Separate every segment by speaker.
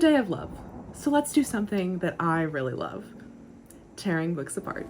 Speaker 1: day of love, so let's do something that I really love: tearing books apart.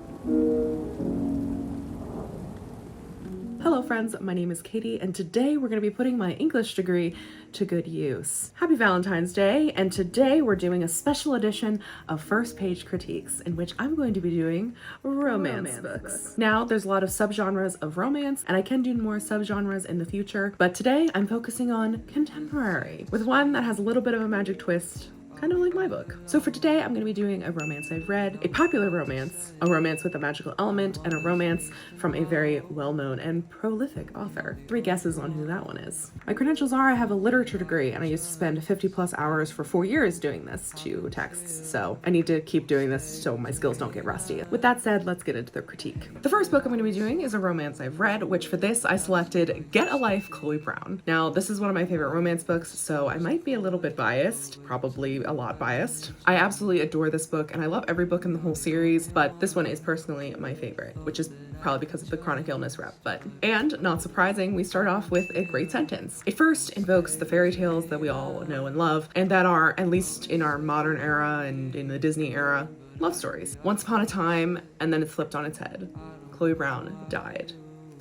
Speaker 1: Hello friends, my name is Katie, and today we're going to be putting my English degree to good use. Happy Valentine's Day, and today we're doing a special edition of First Page Critiques, in which I'm going to be doing romance books. Now, there's a lot of subgenres of romance, and I can do more subgenres in the future, but today I'm focusing on contemporary, with one that has a little bit of a magic twist, kind of like my book. So for today, I'm going to be doing a romance I've read, a popular romance, a romance with a magical element, and a romance from a very well-known and prolific author. 3 guesses on who that one is. My credentials are I have a literature degree, and I used to spend 50+ hours for 4 years doing this to texts, so I need to keep doing this so my skills don't get rusty. With that said, let's get into the critique. The first book I'm going to be doing is a romance I've read, which for this I selected Get a Life, Chloe Brown. Now, this is one of my favorite romance books, so I might be a little bit biased, probably a lot biased. I absolutely adore this book, and I love every book in the whole series, but this one is personally my favorite, which is probably because of the chronic illness rep. And not surprising, we start off with a great sentence. It first invokes the fairy tales that we all know and love, and that are, at least in our modern era and in the Disney era, love stories. Once upon a time, and then it's flipped on its head. Chloe Brown died.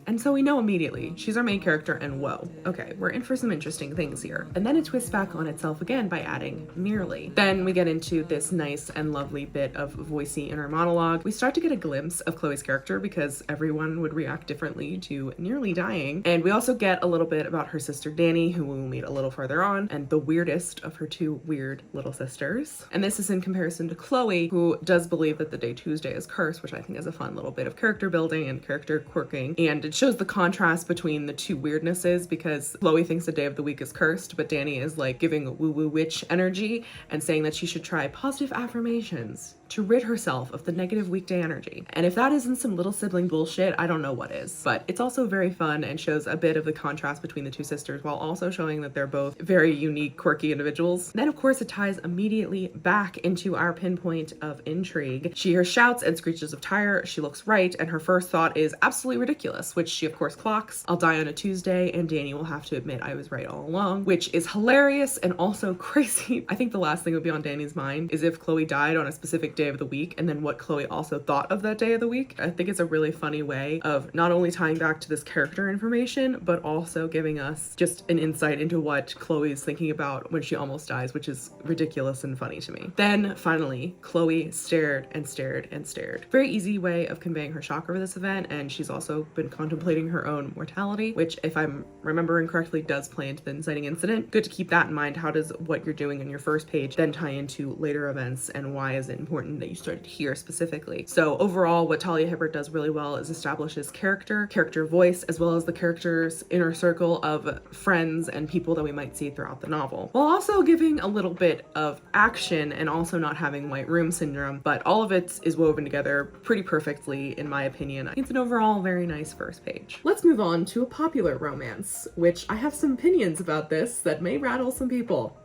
Speaker 1: And so we know immediately, she's our main character, and whoa, okay, we're in for some interesting things here. And then it twists back on itself again by adding nearly. Then we get into this nice and lovely bit of voicey inner monologue. We start to get a glimpse of Chloe's character because everyone would react differently to nearly dying. And we also get a little bit about her sister Danny, who we'll meet a little further on, and the weirdest of her 2 weird little sisters. And this is in comparison to Chloe, who does believe that the day Tuesday is cursed, which I think is a fun little bit of character building and character quirking. And it shows the contrast between the 2 weirdnesses, because Chloe thinks the day of the week is cursed, but Danny is like giving woo-woo witch energy and saying that she should try positive affirmations to rid herself of the negative weekday energy. And if that isn't some little sibling bullshit, I don't know what is. But it's also very fun and shows a bit of the contrast between the 2 sisters while also showing that they're both very unique, quirky individuals. Then of course it ties immediately back into our pinpoint of intrigue. She hears shouts and screeches of tire, she looks right, and her first thought is absolutely ridiculous, which she of course clocks. I'll die on a Tuesday, and Danny will have to admit I was right all along, which is hilarious and also crazy. I think the last thing would be on Danny's mind is if Chloe died on a specific day of the week, and then what Chloe also thought of that day of the week. I think it's a really funny way of not only tying back to this character information, but also giving us just an insight into what Chloe's thinking about when she almost dies, which is ridiculous and funny to me. Then finally, Chloe stared and stared and stared. Very easy way of conveying her shock over this event, and she's also been contemplating her own mortality, which, if I'm remembering correctly, does play into the inciting incident. Good to keep that in mind. How does what you're doing in your first page then tie into later events, and why is it important that you started here specifically? So overall, what Talia Hibbert does really well is establishes character voice, as well as the character's inner circle of friends and people that we might see throughout the novel, while also giving a little bit of action and also not having white room syndrome, but all of it is woven together pretty perfectly, in my opinion. It's an overall very nice first page. Let's move on to a popular romance, which I have some opinions about this that may rattle some people.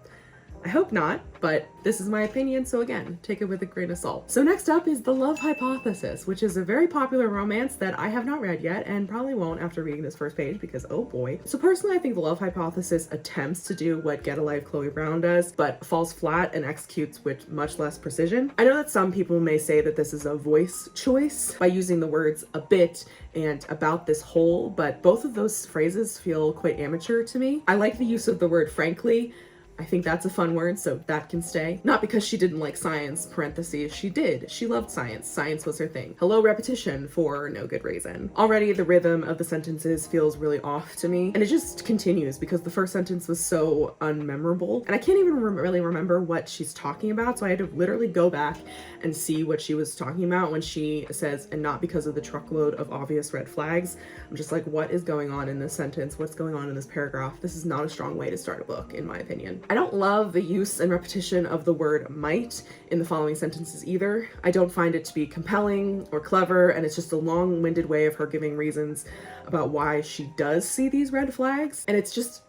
Speaker 1: I hope not, but this is my opinion, so again, take it with a grain of salt. So next up is The Love Hypothesis, which is a very popular romance that I have not read yet and probably won't after reading this first page, because oh boy. So personally, I think The Love Hypothesis attempts to do what Get a Life Chloe Brown does, but falls flat and executes with much less precision. I know that some people may say that this is a voice choice by using the words a bit and about this whole, but both of those phrases feel quite amateur to me. I like the use of the word frankly. I think that's a fun word, so that can stay. Not because she didn't like science, parentheses, she did. She loved science. Science was her thing. Hello, repetition for no good reason. Already the rhythm of the sentences feels really off to me, and it just continues because the first sentence was so unmemorable, and I can't even really remember what she's talking about, so I had to literally go back and see what she was talking about when she says, and not because of the truckload of obvious red flags. I'm just like, what is going on in this sentence? What's going on in this paragraph? This is not a strong way to start a book, in my opinion. I don't love the use and repetition of the word might in the following sentences either. I don't find it to be compelling or clever, and it's just a long-winded way of her giving reasons about why she does see these red flags, and it's just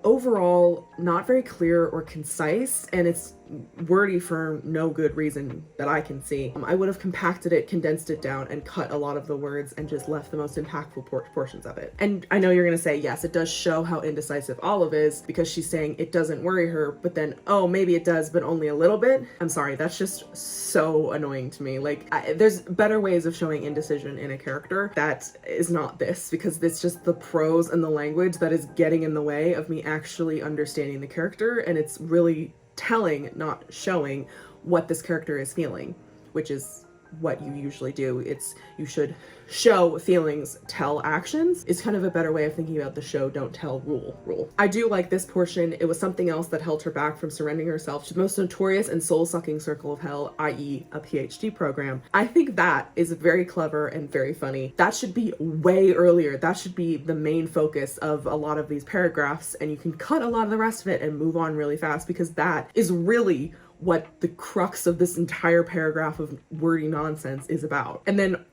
Speaker 1: overall not very clear or concise, and it's wordy for no good reason that I can see. I would have compacted it, condensed it down, and cut a lot of the words and just left the most impactful portions of it. And I know you're gonna say, yes, it does show how indecisive Olive is, because she's saying it doesn't worry her, but then, oh, maybe it does, but only a little bit. I'm sorry, that's just so annoying to me. Like, there's better ways of showing indecision in a character that is not this, because it's just the prose and the language that is getting in the way of me actually understanding the character, and it's really telling, not showing, what this character is feeling, which is what you usually do. You should show feelings, tell actions, is kind of a better way of thinking about the show don't tell rule. I do like this portion. It was something else that held her back from surrendering herself to the most notorious and soul-sucking circle of hell, i.e. a PhD program. I think that is very clever and very funny. That should be way earlier. That should be the main focus of a lot of these paragraphs, and you can cut a lot of the rest of it and move on really fast, because that is really what the crux of this entire paragraph of wordy nonsense is about. And then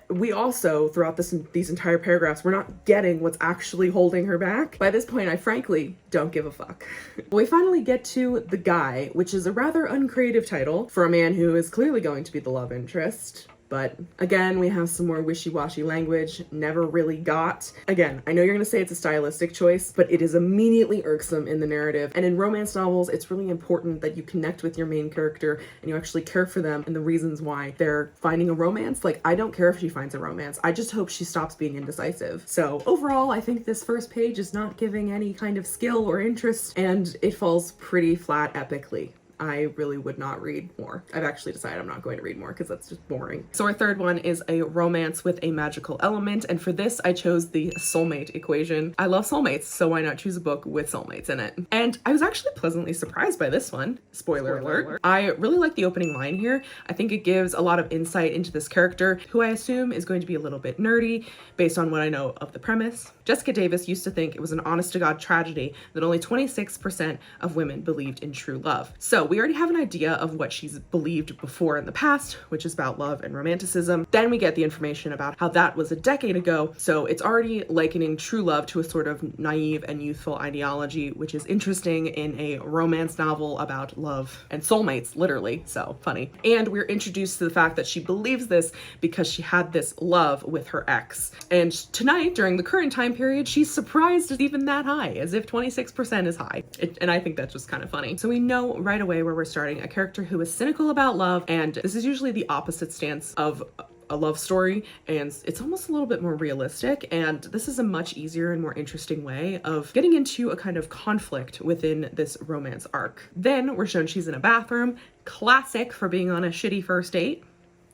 Speaker 1: we also, throughout these entire paragraphs, we're not getting what's actually holding her back. By this point, I frankly don't give a fuck. We finally get to The Guy, which is a rather uncreative title for a man who is clearly going to be the love interest. But again, we have some more wishy-washy language, never really got. Again, I know you're gonna say it's a stylistic choice, but it is immediately irksome in the narrative. And in romance novels, it's really important that you connect with your main character and you actually care for them and the reasons why they're finding a romance. Like, I don't care if she finds a romance. I just hope she stops being indecisive. So overall, I think this first page is not giving any kind of skill or interest, and it falls pretty flat epically. I really would not read more. I've actually decided I'm not going to read more because that's just boring. So our third one is a romance with a magical element, and for this I chose the soulmate equation. I love soulmates, so why not choose a book with soulmates in it? And I was actually pleasantly surprised by this one. Spoiler alert. I really like the opening line here. I think it gives a lot of insight into this character, who I assume is going to be a little bit nerdy based on what I know of the premise. Jessica Davis used to think it was an honest-to-God tragedy that only 26% of women believed in true love. So we already have an idea of what she's believed before in the past, which is about love and romanticism. Then we get the information about how that was a decade ago, so it's already likening true love to a sort of naive and youthful ideology, which is interesting in a romance novel about love and soulmates, literally, so funny. And we're introduced to the fact that she believes this because she had this love with her ex. And tonight, during the current time period, she's surprised it's even that high, as if 26% is high. And I think that's just kind of funny. So we know right away where we're starting, a character who is cynical about love, and this is usually the opposite stance of a love story, and it's almost a little bit more realistic, and this is a much easier and more interesting way of getting into a kind of conflict within this romance arc. Then we're shown she's in a bathroom, classic for being on a shitty first date.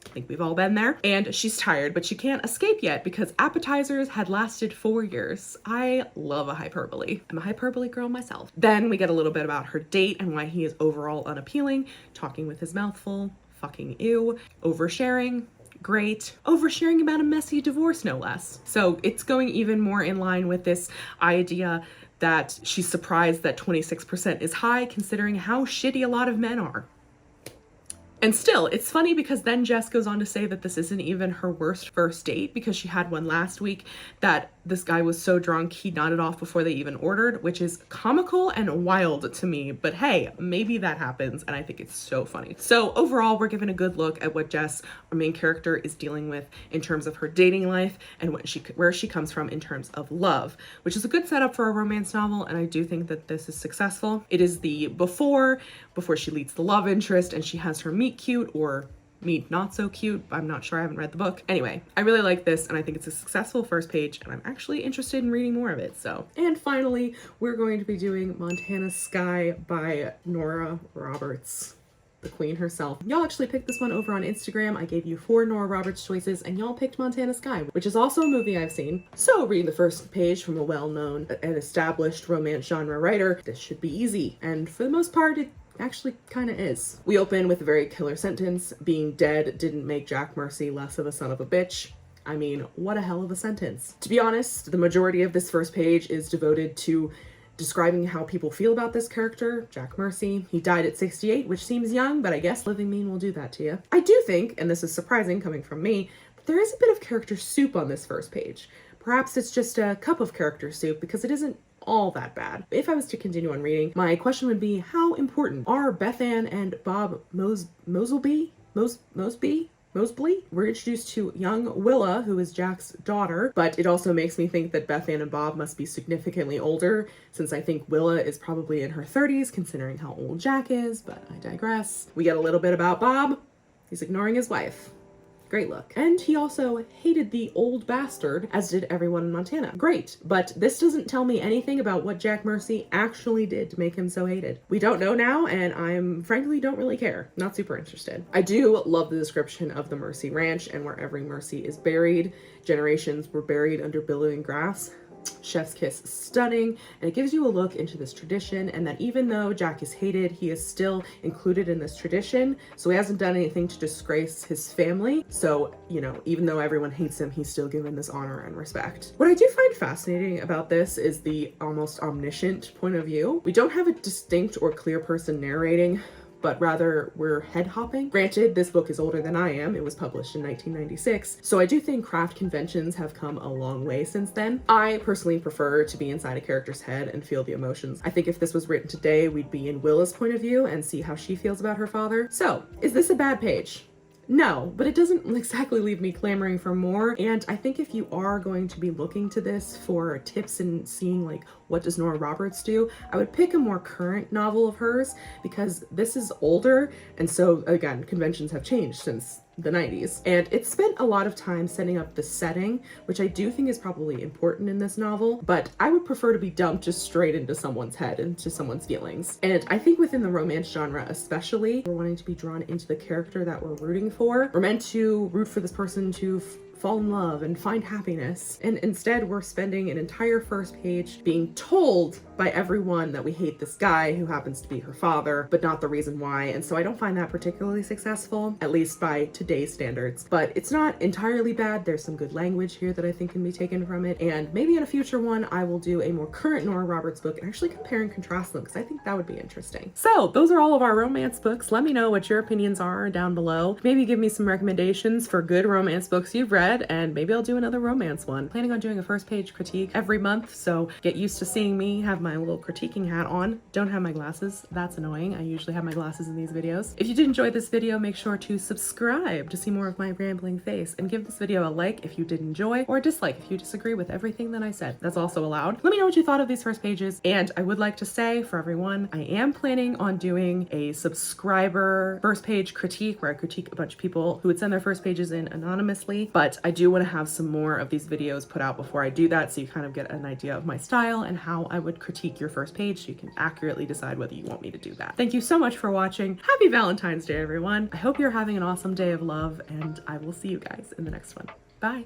Speaker 1: I think we've all been there. And she's tired, but she can't escape yet because appetizers had lasted 4 years. I love a hyperbole. I'm a hyperbole girl myself. Then we get a little bit about her date and why he is overall unappealing, talking with his mouth full, fucking ew, oversharing, great, oversharing about a messy divorce, no less. So it's going even more in line with this idea that she's surprised that 26% is high considering how shitty a lot of men are. And still, it's funny because then Jess goes on to say that this isn't even her worst first date because she had one last week that this guy was so drunk he nodded off before they even ordered, which is comical and wild to me, but hey, maybe that happens, and I think it's so funny. So overall, we're given a good look at what Jess, our main character, is dealing with in terms of her dating life and where she comes from in terms of love, which is a good setup for a romance novel, and I do think that this is successful. It is the before she meets the love interest and she has her meet cute or meet not so cute. I'm not sure, I haven't read the book. Anyway, I really like this and I think it's a successful first page and I'm actually interested in reading more of it, so. And finally, we're going to be doing Montana Sky by Nora Roberts, the queen herself. Y'all actually picked this one over on Instagram. I gave you 4 Nora Roberts choices and y'all picked Montana Sky, which is also a movie I've seen. So reading the first page from a well-known and established romance genre writer, this should be easy. And for the most part, it actually kind of is. We open with a very killer sentence: being dead didn't make Jack Mercy less of a son of a bitch. I mean, what a hell of a sentence. To be honest, the majority of this first page is devoted to describing how people feel about this character, Jack Mercy. He died at 68, which seems young, but I guess living mean will do that to you. I do think, and this is surprising coming from me, but there is a bit of character soup on this first page. Perhaps it's just a cup of character soup because it isn't all that bad. If I was to continue on reading, my question would be, how important are Beth Ann and Bob Mosby were introduced to young Willa, who is Jack's daughter, but it also makes me think that Beth Ann and Bob must be significantly older, since I think Willa is probably in her 30s, considering how old Jack is, but I digress. We get a little bit about Bob. He's ignoring his wife. Great look. And he also hated the old bastard, as did everyone in Montana. Great, but this doesn't tell me anything about what Jack Mercy actually did to make him so hated. We don't know now, and I'm frankly don't really care. Not super interested. I do love the description of the Mercy Ranch and where every Mercy is buried. Generations were buried under billowing grass. Chef's kiss, stunning, and it gives you a look into this tradition, and that even though Jack is hated, he is still included in this tradition, so he hasn't done anything to disgrace his family. So, you know, even though everyone hates him, he's still given this honor and respect. What I do find fascinating about this is the almost omniscient point of view. We don't have a distinct or clear person narrating, but rather we're head hopping. Granted, this book is older than I am. It was published in 1996. So I do think craft conventions have come a long way since then. I personally prefer to be inside a character's head and feel the emotions. I think if this was written today, we'd be in Willa's point of view and see how she feels about her father. So, is this a bad page? No, but it doesn't exactly leave me clamoring for more. And I think if you are going to be looking to this for tips and seeing like what does Nora Roberts do, I would pick a more current novel of hers, because this is older. And so again, conventions have changed since the 90s. And it spent a lot of time setting up the setting, which I do think is probably important in this novel, but I would prefer to be dumped just straight into someone's head, into someone's feelings. And I think within the romance genre especially, we're wanting to be drawn into the character that we're rooting for. We're meant to root for this person to fall in love and find happiness. And instead we're spending an entire first page being told by everyone that we hate this guy who happens to be her father, but not the reason why. And so I don't find that particularly successful, at least by today's standards. But it's not entirely bad. There's some good language here that I think can be taken from it. And maybe in a future one, I will do a more current Nora Roberts book and actually compare and contrast them, because I think that would be interesting. So those are all of our romance books. Let me know what your opinions are down below. Maybe give me some recommendations for good romance books you've read, and maybe I'll do another romance one. Planning on doing a first page critique every month, so get used to seeing me have my little critiquing hat on. Don't have my glasses. That's annoying. I usually have my glasses in these videos. If you did enjoy this video, make sure to subscribe to see more of my rambling face, and give this video a like if you did enjoy, or a dislike if you disagree with everything that I said. That's also allowed. Let me know what you thought of these first pages, and I would like to say for everyone, I am planning on doing a subscriber first page critique where I critique a bunch of people who would send their first pages in anonymously, but I do want to have some more of these videos put out before I do that, so you kind of get an idea of my style and how I would critique your first page, so you can accurately decide whether you want me to do that. Thank you so much for watching. Happy Valentine's Day, everyone. I hope you're having an awesome day of love, and I will see you guys in the next one. Bye.